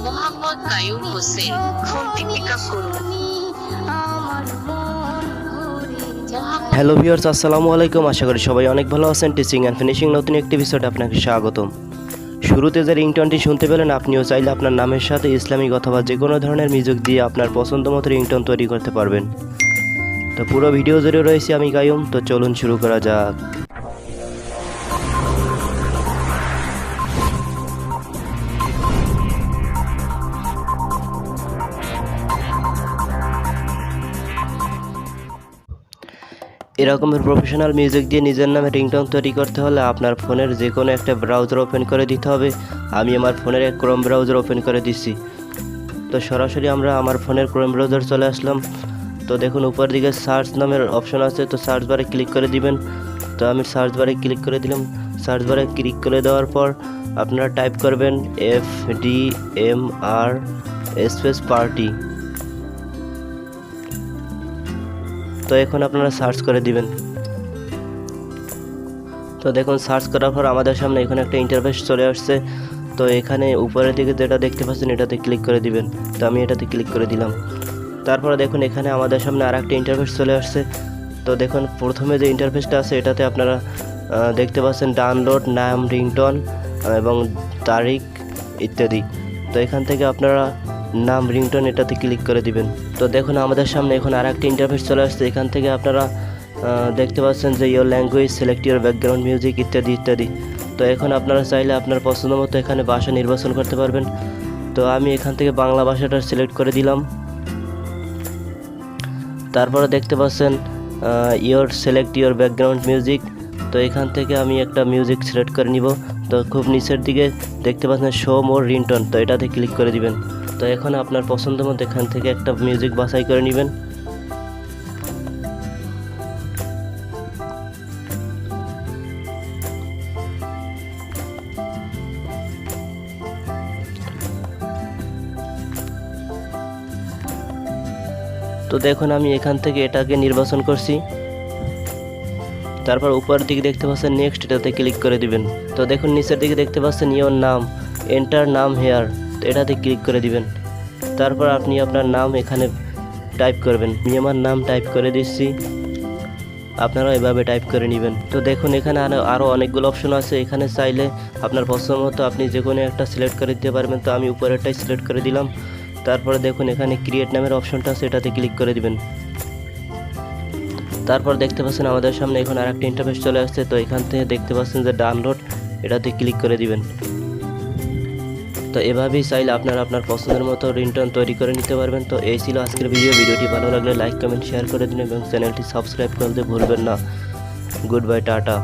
মোহাম্মদ কাইয়ুম হোসেন, ফোনটি pick up করুন। Hello viewers, আসসালামু আলাইকুম। আশা করি সবাই অনেক ভালো আছেন। টিচিং অ্যান্ড ফিনিশিং নতুন একটি এপিসোডে আপনাকে স্বাগতম। শুরুতে যে রিংটোনটি শুনতে পেলেন, আপনিও চাইলে আপনার নামের সাথে ইসলামিক অথবা যে কোনো ধরনের মিউজিক দিয়ে আপনার পছন্দ মতো রিংটোন তৈরি করতে পারবেন। তো পুরো ভিডিও জুড়ে রয়েছে আমি কাইয়ুম। তো চলুন শুরু করা যাক। এরকমের প্রফেশনাল মিউজিক দিয়ে নিজের নামে রিংটোন তৈরি করতে হলে আপনার ফোনের যে কোনো একটা ব্রাউজার ওপেন করে দিতে হবে। আমি আমার ফোনের ক্রোম ব্রাউজার ওপেন করে দিচ্ছি। তো সরাসরি আমরা আমার ফোনের ক্রোম ব্রাউজার চলে আসলাম। তো দেখুন উপর দিকে সার্চ নামের অপশন আছে, তো সার্চ বারে ক্লিক করে দিবেন। তো আমি সার্চ বারে ক্লিক করে দিলাম। সার্চ বারে ক্লিক করে দেওয়ার পর আপনারা টাইপ করবেন FDMR স্পেস পার্টি। তো এখন আপনারা সার্চ করে দিবেন। তো দেখুন সার্চ করার পর আমাদের সামনে এখানে একটা ইন্টারফেস চলে আসছে। তো এখানে উপরের দিকে যেটা দেখতে পাচ্ছেন এটাতে ক্লিক করে দিবেন। তো আমি এটাতে ক্লিক করে দিলাম। তারপরে দেখুন এখানে আমাদের সামনে আর একটা ইন্টারফেস চলে আসছে। তো দেখুন প্রথমে যে ইন্টারফেসটা আছে এটাতে আপনারা দেখতে পাচ্ছেন ডাউনলোড নাম, রিংটোন এবং তারিখ ইত্যাদি। তো এখান থেকে আপনারা নাম, রিংটোন এটাতে ক্লিক করে দিবেন। তো দেখুন আমাদের সামনে এখন আর একটা ইন্টারফেস চলে আসছে। এখান থেকে আপনারা দেখতে পাচ্ছেন যে your language, select your background music ইত্যাদি ইত্যাদি। তো এখন আপনারা চাইলে আপনার পছন্দ মতো এখানে ভাষা নির্বাচন করতে পারবেন। তো আমি এখান থেকে বাংলা ভাষাটা সিলেক্ট করে দিলাম। তারপরে দেখতে পাচ্ছেন your select your background music. তো এখান থেকে আমি একটা মিউজিক সিলেক্ট করে নিব। তো খুব নিচের দিকে দেখতে পাচ্ছেন শো মোর রিংটোন, তো এটাতে ক্লিক করে দিবেন। তো এখন আপনার পছন্দ মতো এখান থেকে একটা মিউজিক বাছাই করে নেবেন। তো দেখুন আমি এখান থেকে এটাকে নির্বাচন করছি। তারপর উপরের দিকে দেখতে পাচ্ছেন নেক্সট, এটাতে ক্লিক করে দিবেন। তো দেখুন নিচের দিকে দেখতে পাচ্ছেন ইয়োর নাম, এন্টার নাম হেয়ার, তো এটাতে ক্লিক করে দিবেন। তারপর আপনি আপনার নাম এখানে টাইপ করবেন। আমি আমার নাম টাইপ করে দিচ্ছি, আপনারা এভাবে টাইপ করে নেবেন। তো দেখুন এখানে আরও অনেকগুলো অপশন আছে। এখানে চাইলে আপনার পছন্দ মতো আপনি যে কোনো একটা সিলেক্ট করে দিতে পারবেন। তো আমি উপরেরটাই সিলেক্ট করে দিলাম। তারপরে দেখুন এখানে ক্রিয়েট নামের অপশনটা আছে, এটাতে ক্লিক করে দিবেন। তারপর দেখতে পাচ্ছেন আমাদের সামনে এখন আর একটা ইন্টারফেস চলে আসছে। তো এখান থেকে দেখতে পাচ্ছেন যে ডাউনলোড, এটাতে ক্লিক করে দিবেন। তো এভাবেই চাইলে আপনারা আপনার পছন্দের মতো রিংটোন তৈরি করে নিতে পারবেন। তো এই ছিল আজকের ভিডিওটি ভালো লাগলে লাইক, কমেন্ট, শেয়ার করে দিন এবং চ্যানেলটি সাবস্ক্রাইব করতে ভুলবেন না। Good bye, tata.